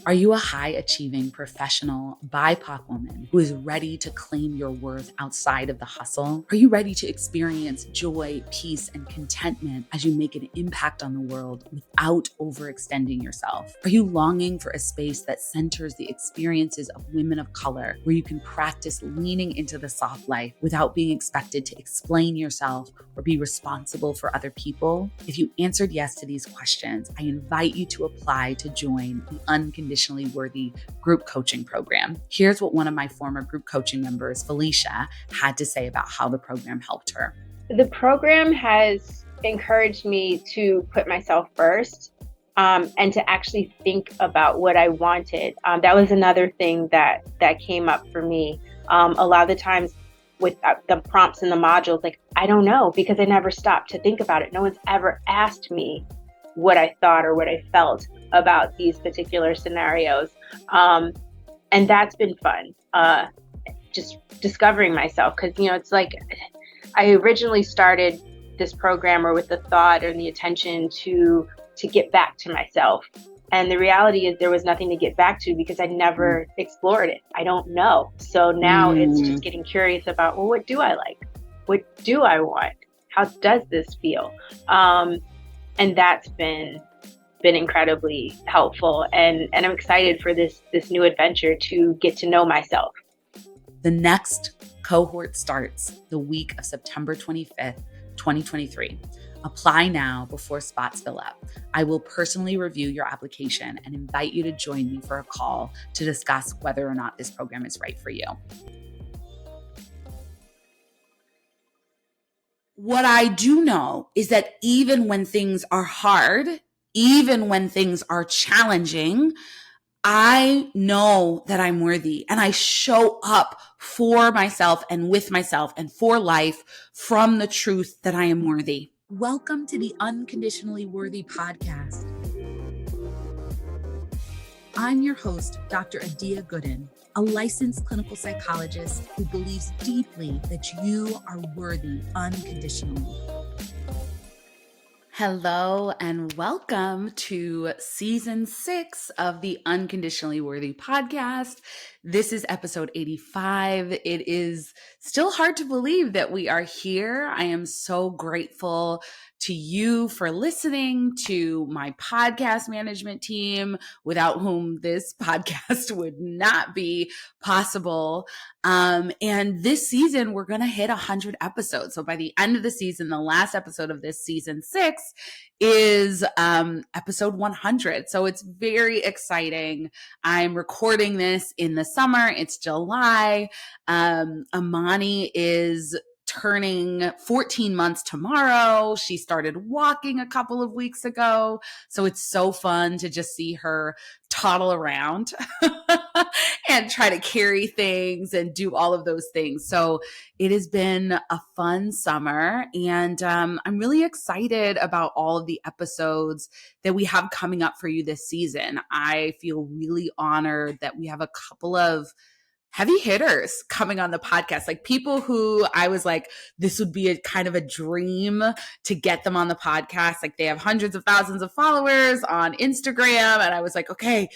Are you a high-achieving professional BIPOC woman who is ready to claim your worth outside of the hustle? Are you ready to experience joy, peace, and contentment as you make an impact on the world without overextending yourself? Are you longing for a space that centers the experiences of women of color, where you can practice leaning into the soft life without being expected to explain yourself or be responsible for other people? If you answered yes to these questions, I invite you to apply to join the Unconditionally Worthy group coaching program. Here's what one of my former group coaching members, Felicia, had to say about how the program helped her. The program has encouraged me to put myself first and to actually think about what I wanted. That was another thing that came up for me. A lot of the times with the prompts and the modules, like, I don't know, because I never stopped to think about it. No one's ever asked me what I thought or what I felt about these particular scenarios. And that's been fun, just discovering myself. Because, it's like I originally started this program or with the thought and the intention to get back to myself. And the reality is there was nothing to get back to because I never explored it. I don't know. So now it's just getting curious about, well, what do I like? What do I want? How does this feel? And that's been incredibly helpful. And I'm excited for this new adventure to get to know myself. The next cohort starts the week of September 25th, 2023. Apply now before spots fill up. I will personally review your application and invite you to join me for a call to discuss whether or not this program is right for you. What I do know is that even when things are hard, even when things are challenging, I know that I'm worthy and I show up for myself and with myself and for life from the truth that I am worthy. Welcome to the Unconditionally Worthy Podcast. I'm your host, Dr. Adia Gooden, a licensed clinical psychologist who believes deeply that you are worthy unconditionally. Hello and welcome to season 6 of the Unconditionally Worthy Podcast. This is episode 85. It is still hard to believe that we are here. I am so grateful to you for listening, to my podcast management team, without whom this podcast would not be possible. And this season, we're going to hit 100 episodes. So by the end of the season, the last episode of this season 6 is episode 100. So it's very exciting. I'm recording this in the summer. It's July. Amani is turning 14 months tomorrow. She started walking a couple of weeks ago. So it's so fun to just see her toddle around and try to carry things and do all of those things. So it has been a fun summer, and I'm really excited about all of the episodes that we have coming up for you this season. I feel really honored that we have a couple of heavy hitters coming on the podcast, like people who I was like, this would be a kind of a dream to get them on the podcast. Like they have hundreds of thousands of followers on Instagram. And I was like, okay,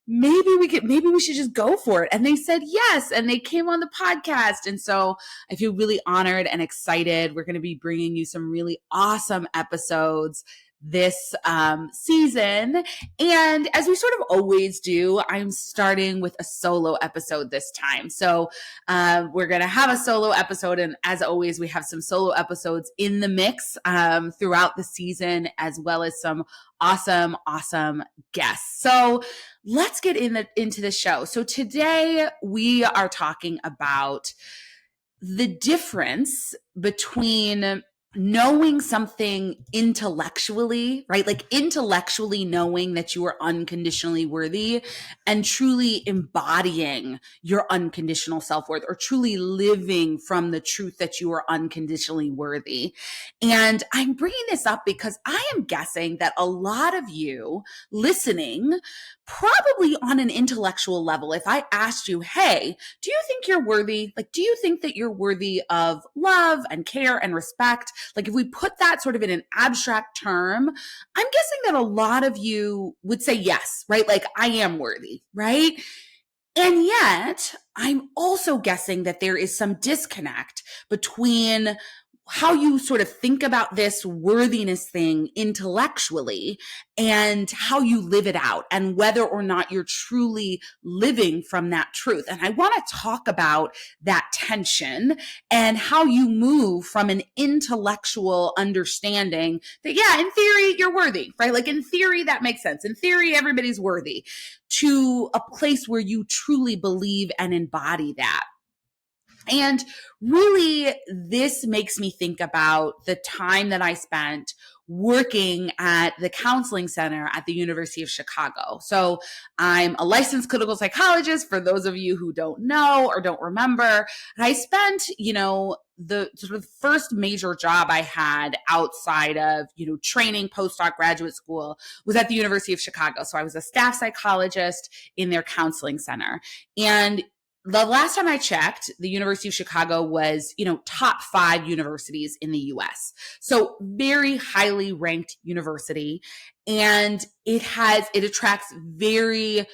maybe we should just go for it. And they said yes. And they came on the podcast. And so I feel really honored and excited. We're going to be bringing you some really awesome episodes this season. And as we sort of always do, I'm starting with a solo episode this time. So we're going to have a solo episode. And as always, we have some solo episodes in the mix throughout the season, as well as some awesome guests. So let's get into the show. So today we are talking about the difference between knowing something intellectually, right? Like intellectually knowing that you are unconditionally worthy and truly embodying your unconditional self-worth, or truly living from the truth that you are unconditionally worthy. And I'm bringing this up because I am guessing that a lot of you listening, probably on an intellectual level, if I asked you, hey, do you think you're worthy? Like, do you think that you're worthy of love and care and respect? Like if we put that sort of in an abstract term, I'm guessing that a lot of you would say yes, right? Like I am worthy, right? And yet, I'm also guessing that there is some disconnect between how you sort of think about this worthiness thing intellectually and how you live it out and whether or not you're truly living from that truth. And I want to talk about that tension and how you move from an intellectual understanding that, yeah, in theory, you're worthy, right? Like in theory, that makes sense. In theory, everybody's worthy, to a place where you truly believe and embody that. And really, this makes me think about the time that I spent working at the counseling center at the University of Chicago. So I'm a licensed clinical psychologist, for those of you who don't know or don't remember. And I spent, the sort of first major job I had outside of, training, postdoc, graduate school was at the University of Chicago. So I was a staff psychologist in their counseling center. And the last time I checked, the University of Chicago was, top 5 universities in the US. So very highly ranked university. And it attracts very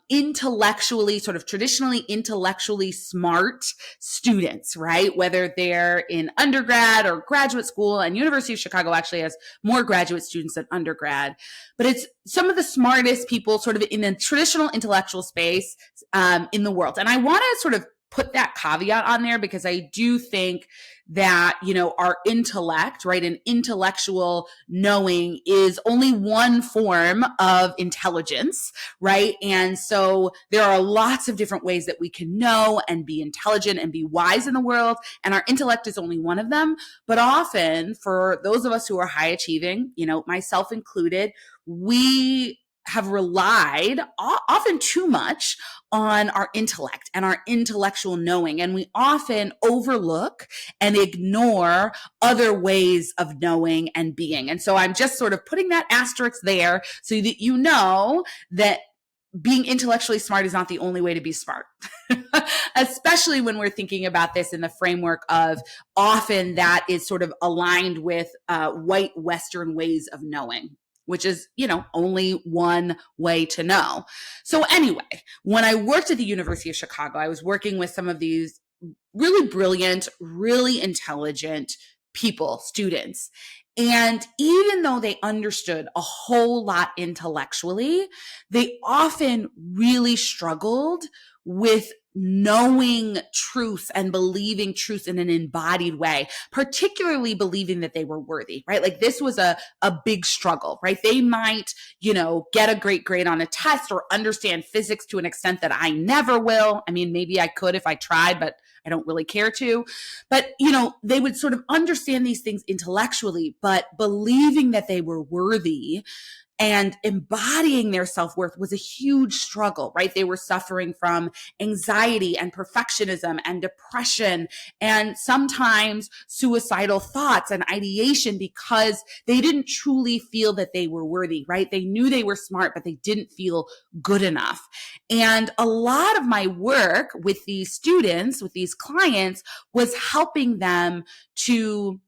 intellectually, sort of traditionally intellectually smart students, right? Whether they're in undergrad or graduate school, and University of Chicago actually has more graduate students than undergrad, but it's some of the smartest people sort of in the traditional intellectual space in the world. And I want to sort of put that caveat on there because I do think that, our intellect, right, an intellectual knowing is only one form of intelligence, right? And so there are lots of different ways that we can know and be intelligent and be wise in the world. And our intellect is only one of them. But often for those of us who are high achieving, myself included, we have relied often too much on our intellect and our intellectual knowing. And we often overlook and ignore other ways of knowing and being. And so I'm just sort of putting that asterisk there so that you know that being intellectually smart is not the only way to be smart, especially when we're thinking about this in the framework of often that is sort of aligned with white Western ways of knowing, which is, only one way to know. So anyway, when I worked at the University of Chicago, I was working with some of these really brilliant, really intelligent people, students. And even though they understood a whole lot intellectually, they often really struggled with knowing truth and believing truth in an embodied way, particularly believing that they were worthy, right? Like this was a big struggle, right? They might, get a great grade on a test or understand physics to an extent that I never will. I mean, maybe I could if I tried, but I don't really care to. But, they would sort of understand these things intellectually, but believing that they were worthy and embodying their self-worth was a huge struggle, right? They were suffering from anxiety and perfectionism and depression and sometimes suicidal thoughts and ideation because they didn't truly feel that they were worthy, right? They knew they were smart, but they didn't feel good enough. And a lot of my work with these students, with these clients, was helping them to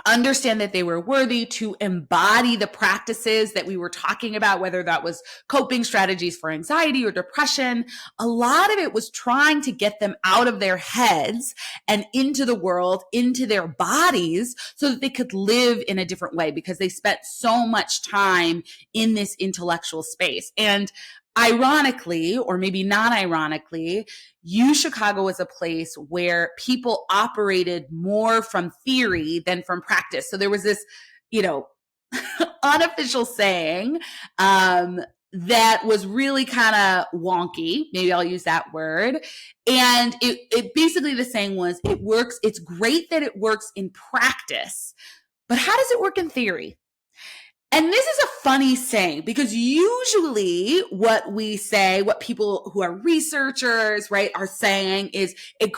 understand that they were worthy, to embody the practices that we were talking about, whether that was coping strategies for anxiety or depression. A lot of it was trying to get them out of their heads and into the world, into their bodies, so that they could live in a different way because they spent so much time in this intellectual space. And ironically, or maybe not ironically, Chicago was a place where people operated more from theory than from practice. So there was this, unofficial saying that was really kind of wonky. Maybe I'll use that word. And it basically, the saying was, it's great that it works in practice, but how does it work in theory? And this is a funny saying because usually what we say, what people who are researchers, right, are saying is it's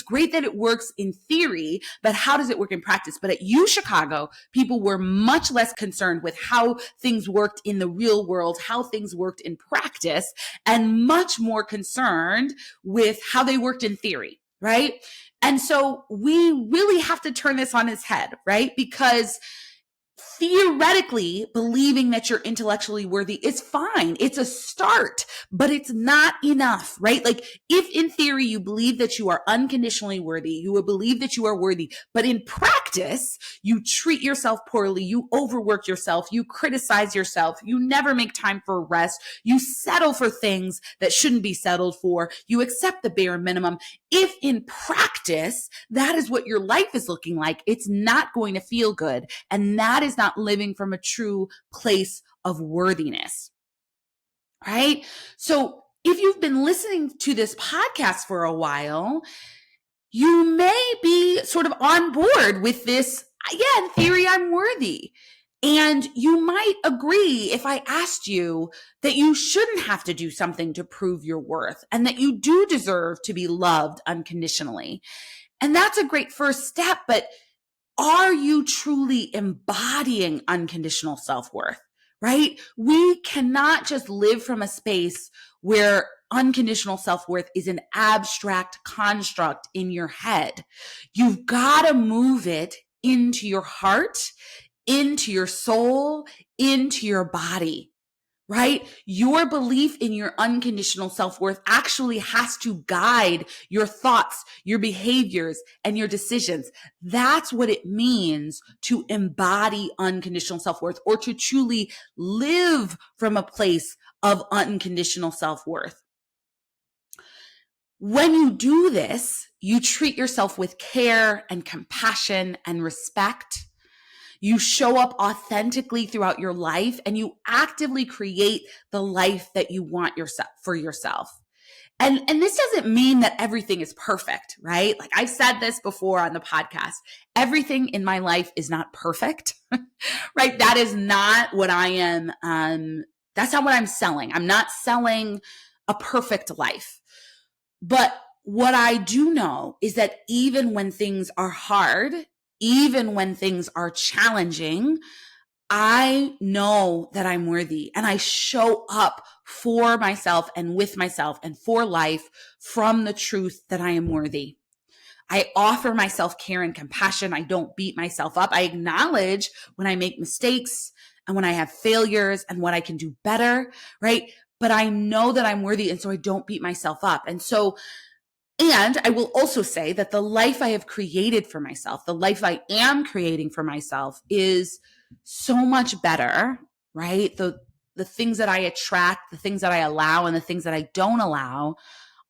great that it works in theory, but how does it work in practice? But at Chicago, people were much less concerned with how things worked in the real world, how things worked in practice, and much more concerned with how they worked in theory, right? And so we really have to turn this on its head, right? Because theoretically, believing that you're intellectually worthy is fine. It's a start, but it's not enough, right? Like if in theory you believe that you are unconditionally worthy, you will believe that you are worthy, but in practice, you treat yourself poorly, you overwork yourself, you criticize yourself, you never make time for rest, you settle for things that shouldn't be settled for, you accept the bare minimum. If in practice, that is what your life is looking like, it's not going to feel good. And that is not living from a true place of worthiness, right? So if you've been listening to this podcast for a while, you may be sort of on board with this. Yeah, in theory, I'm worthy. And you might agree if I asked you that you shouldn't have to do something to prove your worth and that you do deserve to be loved unconditionally. And that's a great first step, but are you truly embodying unconditional self-worth, right? We cannot just live from a space where unconditional self-worth is an abstract construct in your head. You've got to move it into your heart, into your soul, into your body, right? Your belief in your unconditional self-worth actually has to guide your thoughts, your behaviors, and your decisions. That's what it means to embody unconditional self-worth or to truly live from a place of unconditional self-worth. When you do this, you treat yourself with care and compassion and respect. You show up authentically throughout your life and you actively create the life that you want for yourself. And this doesn't mean that everything is perfect, right? Like I've said this before on the podcast, everything in my life is not perfect, right? That is not what I am. That's not what I'm selling. I'm not selling a perfect life. But what I do know is that even when things are hard, even when things are challenging, I know that I'm worthy and I show up for myself and with myself and for life from the truth that I am worthy. I offer myself care and compassion. I don't beat myself up. I acknowledge when I make mistakes and when I have failures and what I can do better, right? But I know that I'm worthy. And so I don't beat myself up. And I will also say that the life I have created for myself, the life I am creating for myself is so much better, right? The things that I attract, the things that I allow, and the things that I don't allow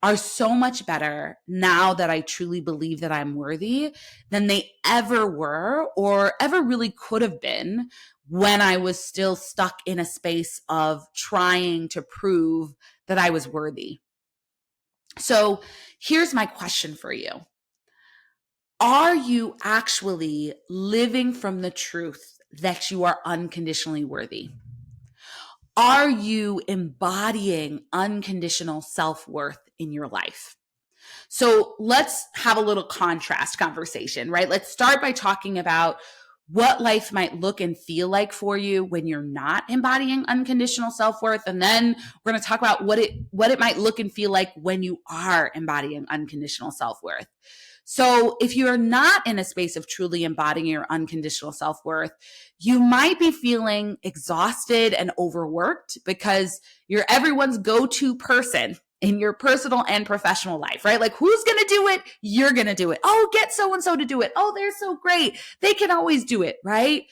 are so much better now that I truly believe that I'm worthy than they ever were or ever really could have been when I was still stuck in a space of trying to prove that I was worthy. So here's my question for you. Are you actually living from the truth that you are unconditionally worthy? Are you embodying unconditional self-worth in your life? So let's have a little contrast conversation, right? Let's start by talking about what life might look and feel like for you when you're not embodying unconditional self-worth. And then we're going to talk about what it might look and feel like when you are embodying unconditional self-worth. So if you're not in a space of truly embodying your unconditional self-worth, you might be feeling exhausted and overworked because you're everyone's go-to person in your personal and professional life, right? Like who's going to do it? You're going to do it. Oh, get so-and-so to do it. Oh, they're so great. They can always do it, right?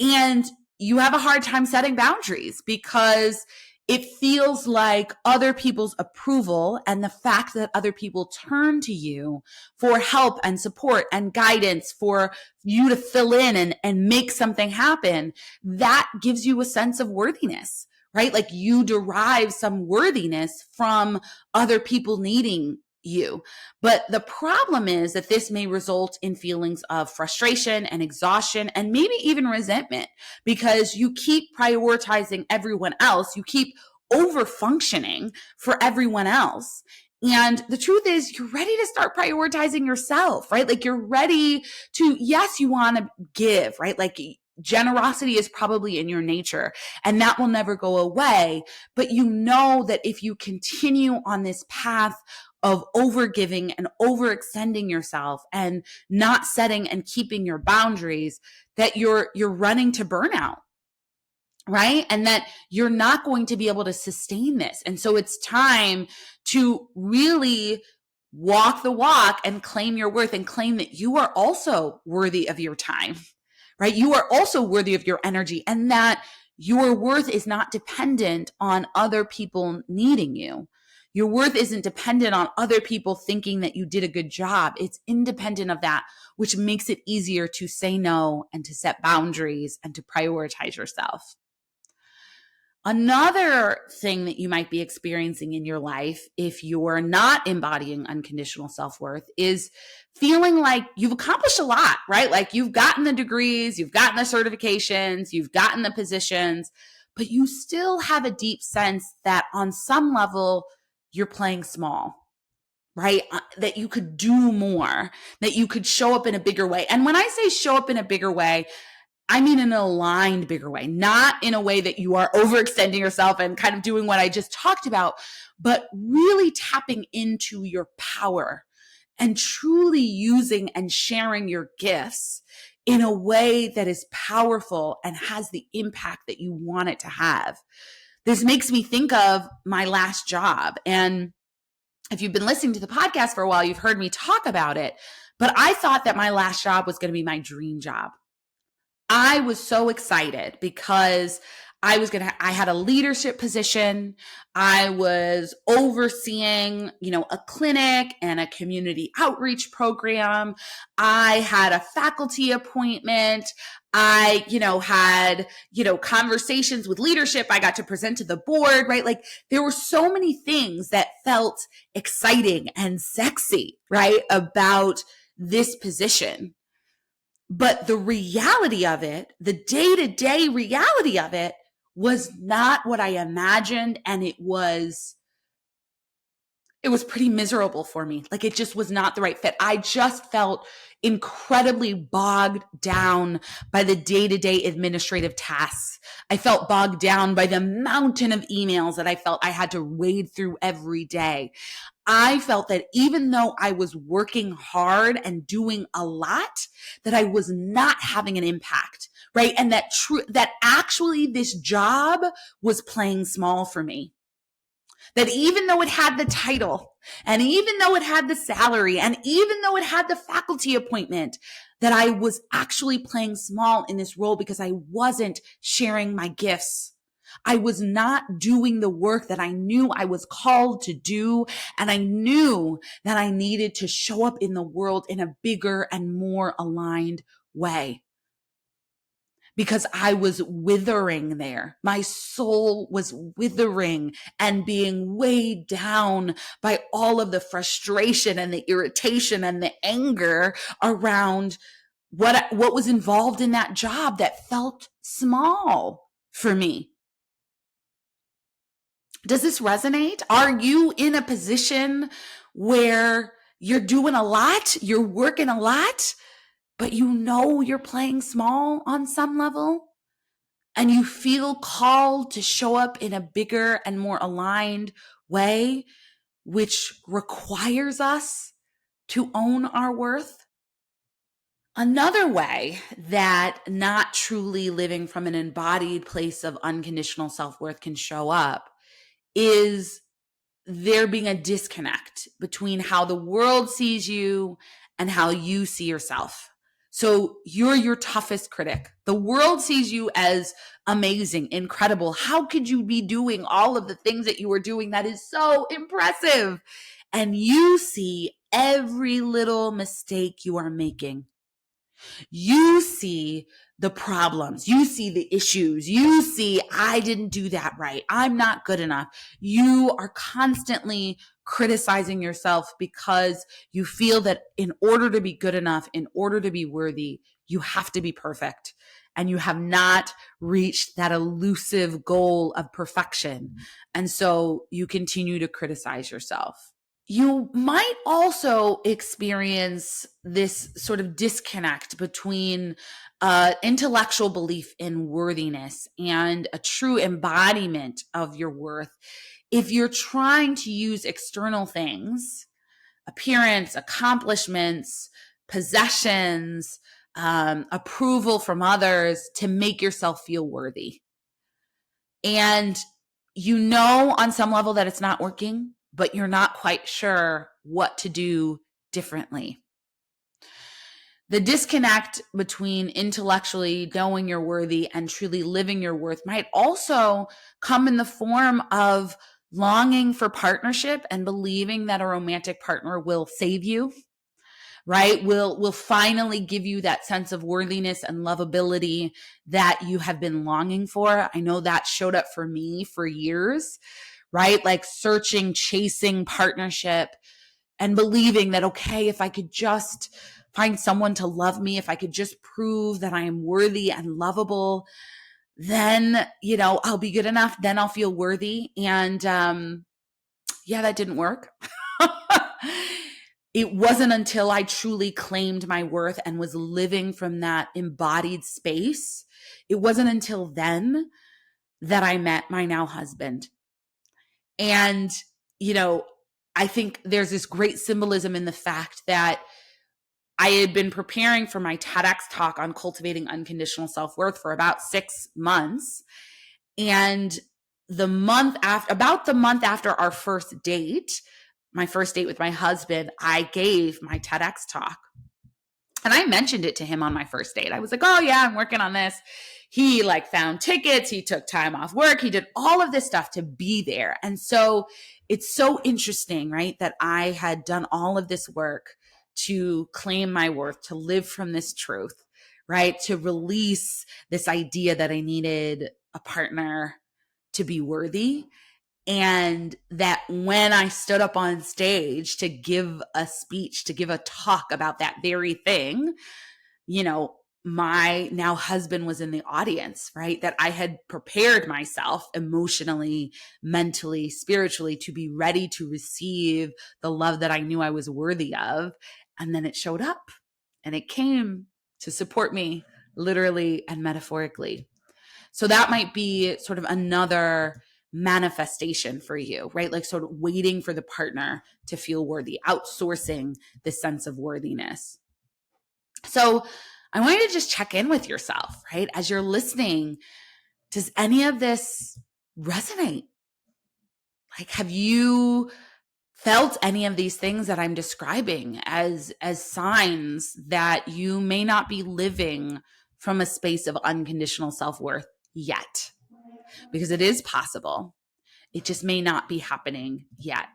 And you have a hard time setting boundaries because it feels like other people's approval and the fact that other people turn to you for help and support and guidance for you to fill in and make something happen, that gives you a sense of worthiness, right? Like you derive some worthiness from other people needing you. But the problem is that this may result in feelings of frustration and exhaustion and maybe even resentment because you keep prioritizing everyone else. You keep over functioning for everyone else. And the truth is you're ready to start prioritizing yourself, right? Like you're ready to, yes, you want to give, right? Like generosity is probably in your nature and that will never go away. But you know that if you continue on this path of overgiving and overextending yourself and not setting and keeping your boundaries, that you're running to burnout, right? And that you're not going to be able to sustain this. And so it's time to really walk the walk and claim your worth and claim that you are also worthy of your time, right? You are also worthy of your energy, and that your worth is not dependent on other people needing you. Your worth isn't dependent on other people thinking that you did a good job. It's independent of that, which makes it easier to say no and to set boundaries and to prioritize yourself. Another thing that you might be experiencing in your life, if you're not embodying unconditional self-worth, is feeling like you've accomplished a lot, right? Like you've gotten the degrees, you've gotten the certifications, you've gotten the positions, but you still have a deep sense that on some level, you're playing small, right? That you could do more, that you could show up in a bigger way. And when I say show up in a bigger way, I mean in an aligned bigger way, not in a way that you are overextending yourself and kind of doing what I just talked about, but really tapping into your power and truly using and sharing your gifts in a way that is powerful and has the impact that you want it to have. This makes me think of my last job. And if you've been listening to the podcast for a while, you've heard me talk about it. But I thought that my last job was going to be my dream job. I was so excited because I had a leadership position. I was overseeing, a clinic and a community outreach program. I had a faculty appointment. I, had, conversations with leadership. I got to present to the board, right? Like there were so many things that felt exciting and sexy, right? About this position. But the reality of it, the day-to-day reality of it, was not what I imagined. And it was pretty miserable for me. Like it just was not the right fit. I just felt incredibly bogged down by the day-to-day administrative tasks. I felt bogged down by the mountain of emails that I felt I had to wade through every day. I felt that even though I was working hard and doing a lot, that I was not having an impact, right? And that actually this job was playing small for me. That even though it had the title, and even though it had the salary, and even though it had the faculty appointment, that I was actually playing small in this role because I wasn't sharing my gifts. I was not doing the work that I knew I was called to do, and I knew that I needed to show up in the world in a bigger and more aligned way. Because I was withering there. My soul was withering and being weighed down by all of the frustration and the irritation and the anger around what was involved in that job that felt small for me. Does this resonate? Are you in a position where you're doing a lot, you're working a lot, but you're playing small on some level, and you feel called to show up in a bigger and more aligned way, which requires us to own our worth? Another way that not truly living from an embodied place of unconditional self-worth can show up is there being a disconnect between how the world sees you and how you see yourself. So you're your toughest critic. The world sees you as amazing, incredible. How could you be doing all of the things that you were doing? That is so impressive. And you see every little mistake you are making. You see the problems. You see the issues. You see, I didn't do that right. I'm not good enough. You are constantly criticizing yourself because you feel that in order to be good enough, in order to be worthy, you have to be perfect. And you have not reached that elusive goal of perfection. And so you continue to criticize yourself. You might also experience this sort of disconnect between intellectual belief in worthiness and a true embodiment of your worth if you're trying to use external things appearance, accomplishments, possessions, approval from others to make yourself feel worthy. And you know on some level that it's not working, but you're not quite sure what to do differently. The disconnect between intellectually knowing you're worthy and truly living your worth might also come in the form of longing for partnership and believing that a romantic partner will save you, right? Will finally give you that sense of worthiness and lovability that you have been longing for. I know that showed up for me for years, right? Like searching, chasing partnership and believing that, okay, if I could just find someone to love me, if I could just prove that I am worthy and lovable, then, I'll be good enough. Then I'll feel worthy. And, yeah, that didn't work. It wasn't until I truly claimed my worth and was living from that embodied space. It wasn't until then that I met my now husband. And, I think there's this great symbolism in the fact that I had been preparing for my TEDx talk on cultivating unconditional self-worth for about 6 months. And about the month after our first date, my first date with my husband, I gave my TEDx talk. And I mentioned it to him on my first date. I was like, oh yeah, I'm working on this. He found tickets. He took time off work. He did all of this stuff to be there. And so it's so interesting, right? That I had done all of this work to claim my worth, to live from this truth, right? To release this idea that I needed a partner to be worthy. And that when I stood up on stage to give a speech, to give a talk about that very thing, my now husband was in the audience, right? That I had prepared myself emotionally, mentally, spiritually to be ready to receive the love that I knew I was worthy of. And then it showed up and it came to support me literally and metaphorically. So that might be sort of another manifestation for you, right? Like sort of waiting for the partner to feel worthy, outsourcing this sense of worthiness. So I want you to just check in with yourself, right? As you're listening, does any of this resonate? Like, have you felt any of these things that I'm describing as signs that you may not be living from a space of unconditional self-worth yet? Because it is possible. It just may not be happening yet.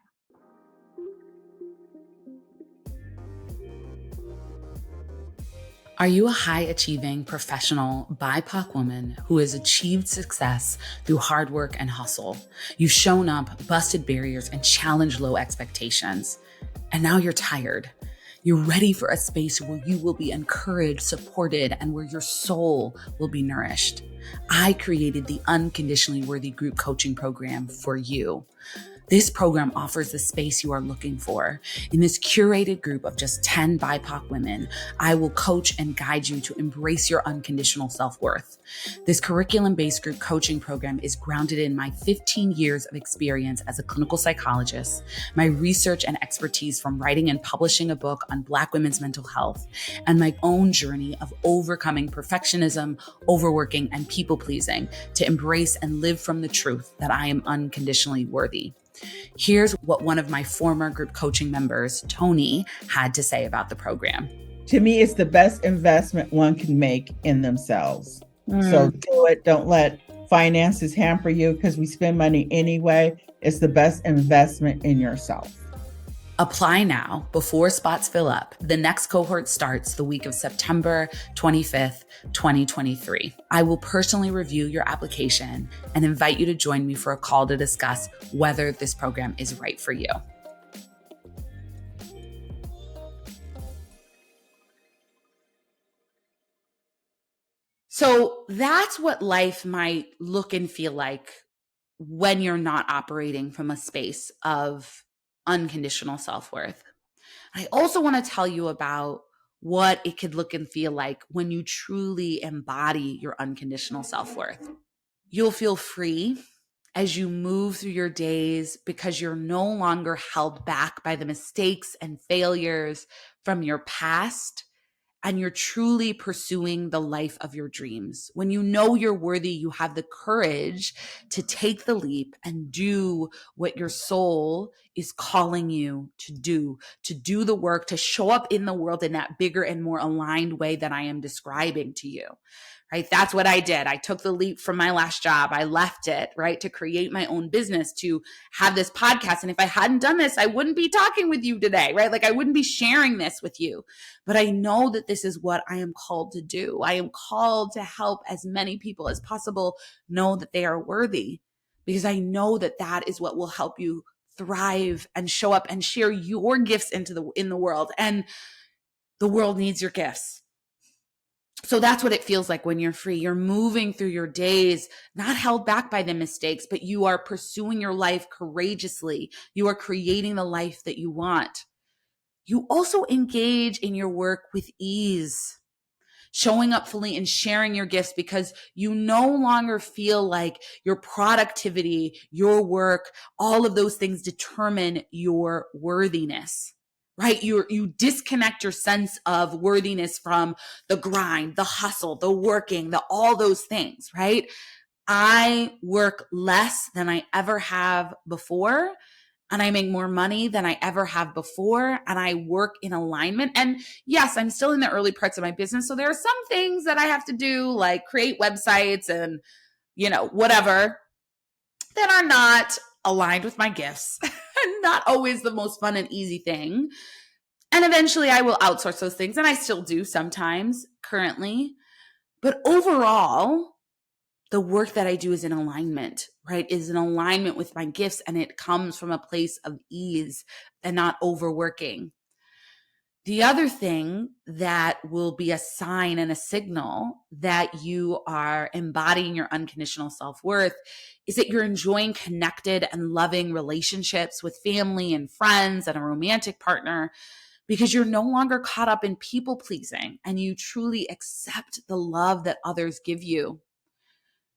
Are you a high-achieving professional BIPOC woman who has achieved success through hard work and hustle? You've shown up, busted barriers, and challenged low expectations. And now you're tired. You're ready for a space where you will be encouraged, supported, and where your soul will be nourished. I created the Unconditionally Worthy group coaching program for you. This program offers the space you are looking for. In this curated group of just 10 BIPOC women, I will coach and guide you to embrace your unconditional self-worth. This curriculum-based group coaching program is grounded in my 15 years of experience as a clinical psychologist, my research and expertise from writing and publishing a book on Black women's mental health, and my own journey of overcoming perfectionism, overworking, and people-pleasing to embrace and live from the truth that I am unconditionally worthy. Here's what one of my former group coaching members, Tony, had to say about the program. To me, it's the best investment one can make in themselves. So do it. Don't let finances hamper you because we spend money anyway. It's the best investment in yourself. Apply now before spots fill up. The next cohort starts the week of September 25th, 2023. I will personally review your application and invite you to join me for a call to discuss whether this program is right for you. So that's what life might look and feel like when you're not operating from a space of unconditional self-worth. I also want to tell you about what it could look and feel like when you truly embody your unconditional self-worth. You'll feel free as you move through your days because you're no longer held back by the mistakes and failures from your past, and you're truly pursuing the life of your dreams. When you know you're worthy, you have the courage to take the leap and do what your soul is calling you to do the work, to show up in the world in that bigger and more aligned way that I am describing to you. Right? That's what I did. I took the leap from my last job. I left it, right, to create my own business, to have this podcast. And if I hadn't done this, I wouldn't be talking with you today, right? Like I wouldn't be sharing this with you. But I know that this is what I am called to do. I am called to help as many people as possible know that they are worthy, because I know that that is what will help you thrive and show up and share your gifts in the world. And the world needs your gifts. So that's what it feels like when you're free. You're moving through your days, not held back by the mistakes, but you are pursuing your life courageously. You are creating the life that you want. You also engage in your work with ease, showing up fully and sharing your gifts, because you no longer feel like your productivity, your work, all of those things determine your worthiness. Right? You disconnect your sense of worthiness from the grind, the hustle, the working, all those things, right? I work less than I ever have before, and I make more money than I ever have before, and I work in alignment. And yes, I'm still in the early parts of my business, so there are some things that I have to do, like create websites and, whatever, that are not aligned with my gifts and not always the most fun and easy thing. And eventually I will outsource those things, and I still do sometimes currently. But overall, the work that I do is in alignment, right? Is in alignment with my gifts, and it comes from a place of ease and not overworking. The other thing that will be a sign and a signal that you are embodying your unconditional self-worth is that you're enjoying connected and loving relationships with family and friends and a romantic partner, because you're no longer caught up in people pleasing and you truly accept the love that others give you.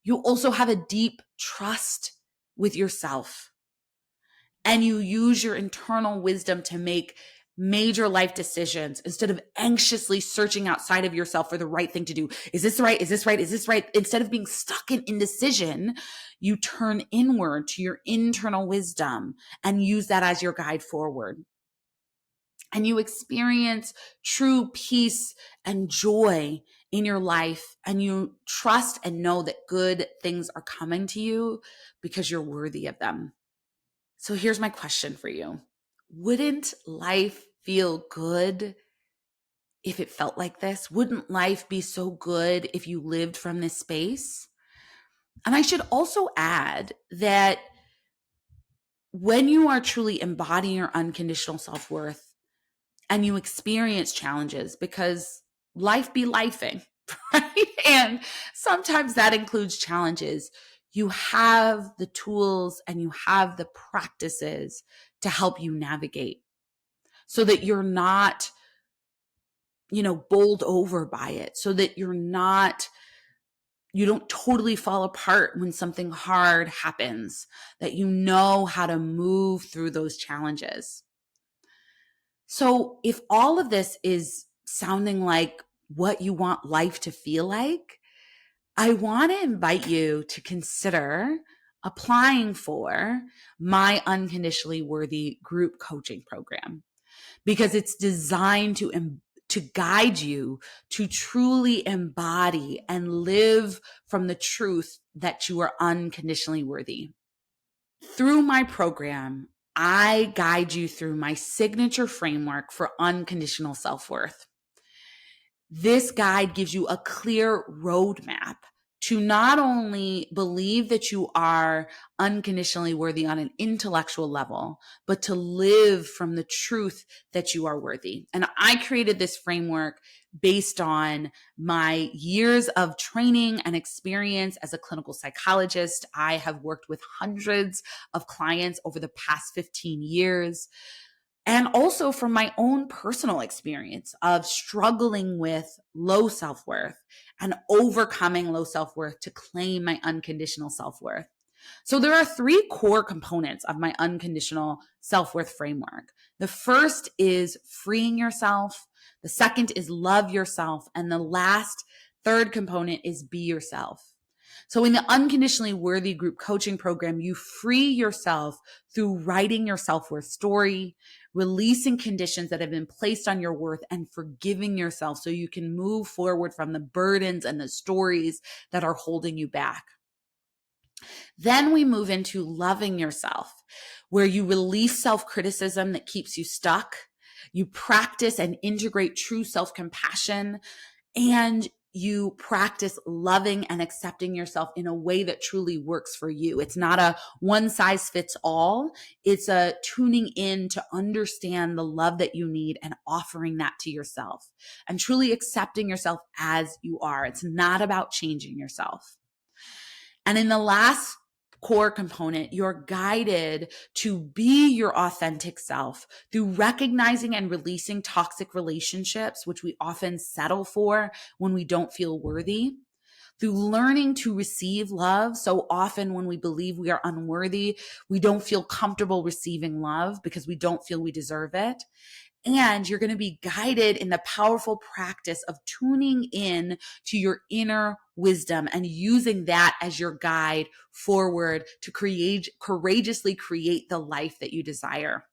You also have a deep trust with yourself, and you use your internal wisdom to make major life decisions instead of anxiously searching outside of yourself for the right thing to do. Is this right? Is this right? Is this right? Instead of being stuck in indecision, you turn inward to your internal wisdom and use that as your guide forward. And you experience true peace and joy in your life, and you trust and know that good things are coming to you because you're worthy of them. So here's my question for you. Wouldn't life feel good if it felt like this? Wouldn't life be so good if you lived from this space? And I should also add that when you are truly embodying your unconditional self-worth, and you experience challenges, because life be lifing, right? And sometimes that includes challenges. You have the tools and you have the practices to help you navigate so that you're not, bowled over by it, so that you don't totally fall apart when something hard happens, that you know how to move through those challenges. So if all of this is sounding like what you want life to feel like, I want to invite you to consider applying for my Unconditionally Worthy group coaching program, because it's designed to guide you to truly embody and live from the truth that you are unconditionally worthy. Through my program, I guide you through my signature framework for unconditional self-worth. This guide gives you a clear roadmap to not only believe that you are unconditionally worthy on an intellectual level, but to live from the truth that you are worthy. And I created this framework based on my years of training and experience as a clinical psychologist. I have worked with hundreds of clients over the past 15 years. And also from my own personal experience of struggling with low self-worth and overcoming low self-worth to claim my unconditional self-worth. So there are three core components of my unconditional self-worth framework. The first is freeing yourself. The second is love yourself. And the last, third component is be yourself. So in the Unconditionally Worthy group coaching program, you free yourself through writing your self-worth story, releasing conditions that have been placed on your worth, and forgiving yourself so you can move forward from the burdens and the stories that are holding you back. Then we move into loving yourself, where you release self-criticism that keeps you stuck. You practice and integrate true self-compassion, and you practice loving and accepting yourself in a way that truly works for you. It's not a one size fits all. It's a tuning in to understand the love that you need and offering that to yourself and truly accepting yourself as you are. It's not about changing yourself. And in the last core component, you're guided to be your authentic self through recognizing and releasing toxic relationships, which we often settle for when we don't feel worthy, through learning to receive love. So often when we believe we are unworthy, we don't feel comfortable receiving love because we don't feel we deserve it. And you're going to be guided in the powerful practice of tuning in to your inner wisdom and using that as your guide forward to courageously create the life that you desire.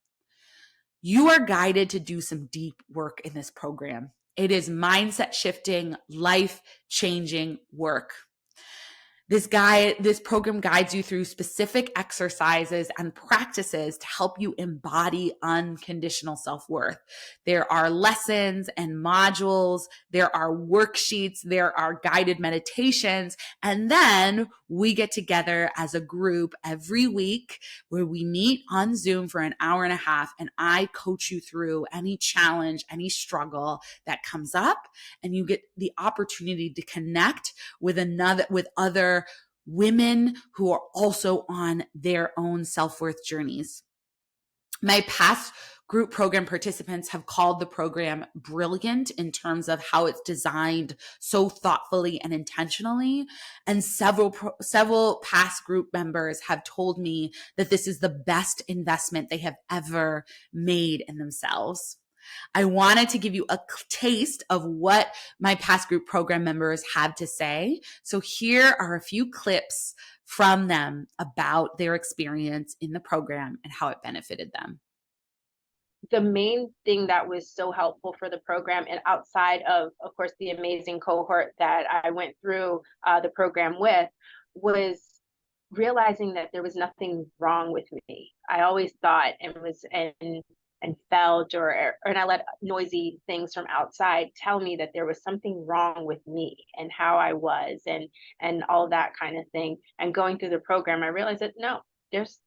You are guided to do some deep work in this program. It is mindset shifting, life changing work. This program guides you through specific exercises and practices to help you embody unconditional self-worth. There are lessons and modules, there are worksheets, there are guided meditations, and then we get together as a group every week where we meet on Zoom for an hour and a half, and I coach you through any challenge, any struggle that comes up, and you get the opportunity to connect with other women who are also on their own self-worth journeys. My past group program participants have called the program brilliant in terms of how it's designed so thoughtfully and intentionally. And several past group members have told me that this is the best investment they have ever made in themselves. I wanted to give you a taste of what my past group program members had to say. So here are a few clips from them about their experience in the program and how it benefited them. The main thing that was so helpful for the program, and outside of course, the amazing cohort that I went through the program with, was realizing that there was nothing wrong with me. I always thought and felt and I let noisy things from outside tell me that there was something wrong with me and how I was and all that kind of thing. And going through the program, I realized that no, there's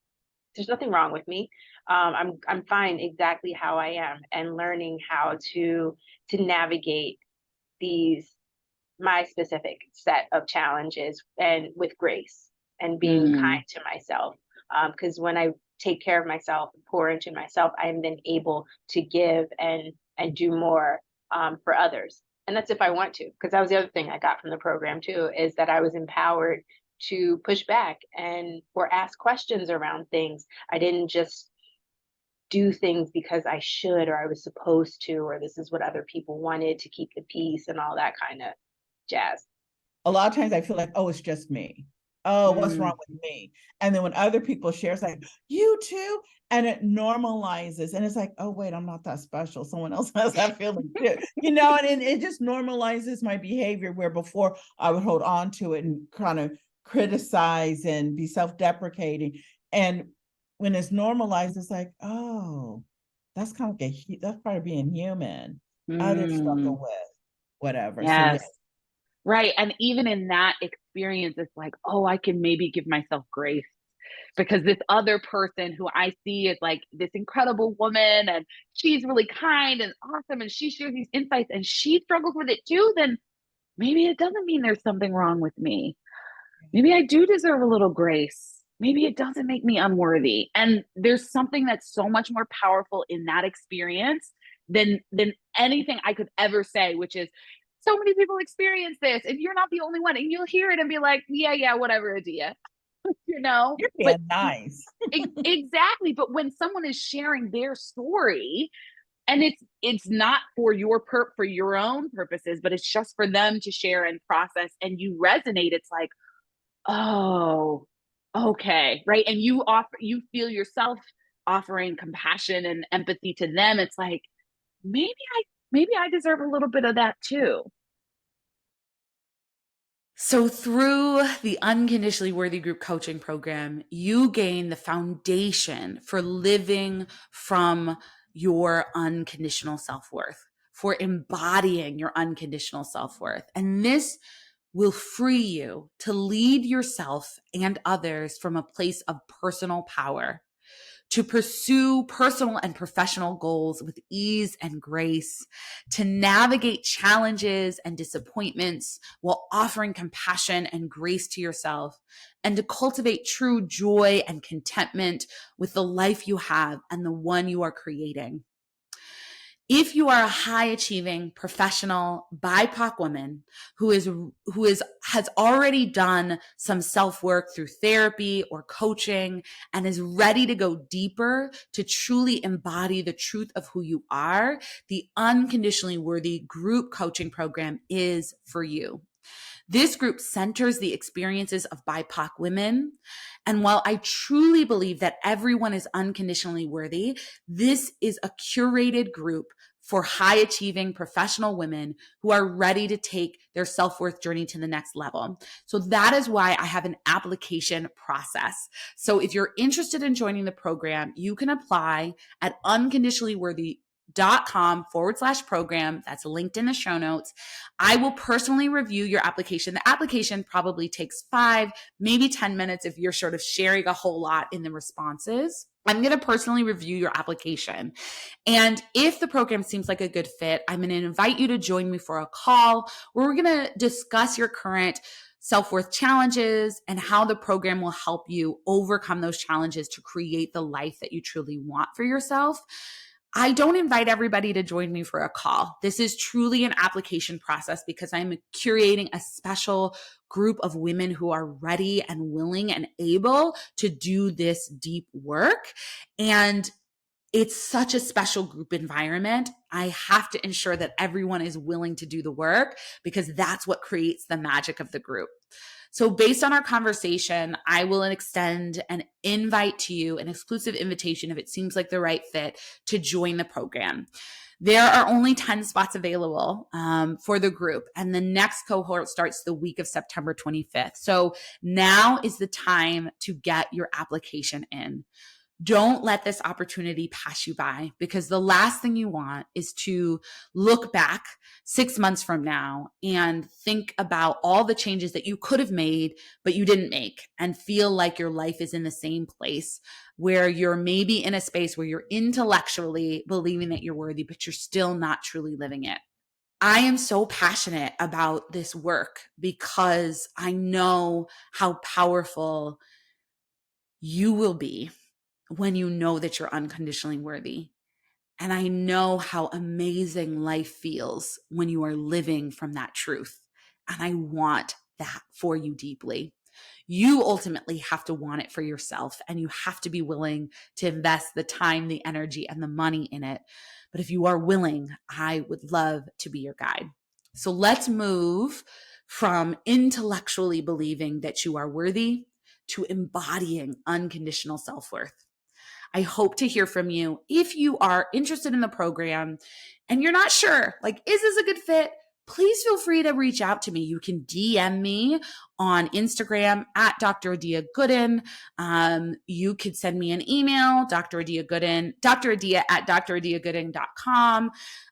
nothing wrong with me. I'm fine exactly how I am, and learning how to navigate my specific set of challenges, and with grace and being kind to myself. Because when I take care of myself, pour into myself, I am then able to give and do more for others. And that's if I want to, because that was the other thing I got from the program too, is that I was empowered to push back or ask questions around things. I didn't just do things because I should, or I was supposed to, or this is what other people wanted to keep the peace and all that kind of jazz. A lot of times I feel like, oh, it's just me. Oh, what's wrong with me? And then when other people share, it's like, you too? And it normalizes. And it's like, oh, wait, I'm not that special. Someone else has that feeling too. And it just normalizes my behavior, where before I would hold on to it and kind of criticize and be self-deprecating. And when it's normalized, it's like, oh, that's kind of that's part of being human. Others struggle with whatever. Yes. So, yes. Right. And even in that experience, it's like, oh, I can maybe give myself grace, because this other person who I see is like this incredible woman, and she's really kind and awesome, and she shares these insights and she struggles with it too, then maybe it doesn't mean there's something wrong with me. Maybe I do deserve a little grace. Maybe it doesn't make me unworthy. And there's something that's so much more powerful in that experience than anything I could ever say, which is, so many people experience this, and you're not the only one. And you'll hear it and be like, yeah, whatever, Adia. You're but being nice. exactly. But when someone is sharing their story, and it's not for for your own purposes, but it's just for them to share and process, and you resonate, it's like, oh, okay, right? And you feel yourself offering compassion and empathy to them. It's like, maybe I deserve a little bit of that too. So through the Unconditionally Worthy Group Coaching Program, you gain the foundation for living from your unconditional self-worth, for embodying your unconditional self-worth. And this will free you to lead yourself and others from a place of personal power, to pursue personal and professional goals with ease and grace, to navigate challenges and disappointments while offering compassion and grace to yourself, and to cultivate true joy and contentment with the life you have and the one you are creating. If you are a high achieving professional BIPOC woman who has already done some self work through therapy or coaching and is ready to go deeper to truly embody the truth of who you are, the Unconditionally Worthy Group Coaching Program is for you. This group centers the experiences of BIPOC women. And while I truly believe that everyone is unconditionally worthy, this is a curated group for high achieving professional women who are ready to take their self-worth journey to the next level. So that is why I have an application process. So if you're interested in joining the program, you can apply at unconditionallyworthy.com/program. That's linked in the show notes. I will personally review your application. The application probably takes 5, maybe 10 minutes if you're sort of sharing a whole lot in the responses. I'm going to personally review your application. And if the program seems like a good fit, I'm going to invite you to join me for a call where we're going to discuss your current self-worth challenges and how the program will help you overcome those challenges to create the life that you truly want for yourself. I don't invite everybody to join me for a call. This is truly an application process because I'm curating a special group of women who are ready and willing and able to do this deep work. And it's such a special group environment. I have to ensure that everyone is willing to do the work because that's what creates the magic of the group. So based on our conversation, I will extend an invite to you, an exclusive invitation if it seems like the right fit to join the program. There are only 10 spots available for the group, and the next cohort starts the week of September 25th. So now is the time to get your application in. Don't let this opportunity pass you by, because the last thing you want is to look back 6 months from now and think about all the changes that you could have made, but you didn't make, and feel like your life is in the same place where you're maybe in a space where you're intellectually believing that you're worthy, but you're still not truly living it. I am so passionate about this work because I know how powerful you will be when you know that you're unconditionally worthy. And I know how amazing life feels when you are living from that truth. And I want that for you deeply. You ultimately have to want it for yourself, and you have to be willing to invest the time, the energy, and the money in it. But if you are willing, I would love to be your guide. So let's move from intellectually believing that you are worthy to embodying unconditional self-worth. I hope to hear from you. If you are interested in the program and you're not sure, like, is this a good fit? Please feel free to reach out to me. You can DM me on Instagram at Dr. Adia Gooden. You could send me an email, Dr. Adia Gooden, Adia at dradiagooden.com.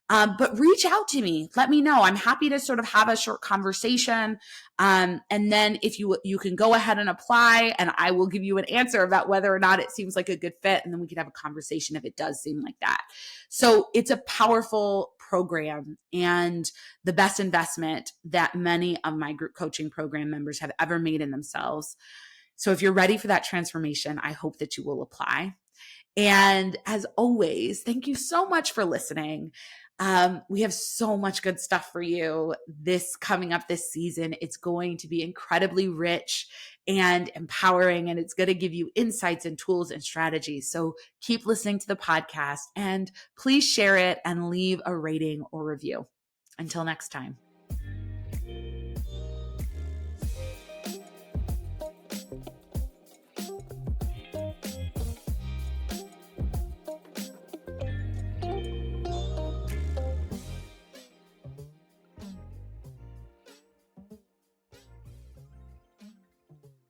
But reach out to me. Let me know. I'm happy to sort of have a short conversation. And then if you can go ahead and apply, and I will give you an answer about whether or not it seems like a good fit. And then we can have a conversation if it does seem like that. So it's a powerful program and the best investment that many of my group coaching program members have ever made in themselves. So if you're ready for that transformation, I hope that you will apply. And as always, thank you so much for listening. We have so much good stuff for you this coming up this season. It's going to be incredibly rich and empowering, and it's going to give you insights and tools and strategies. So keep listening to the podcast and please share it and leave a rating or review. Until next time.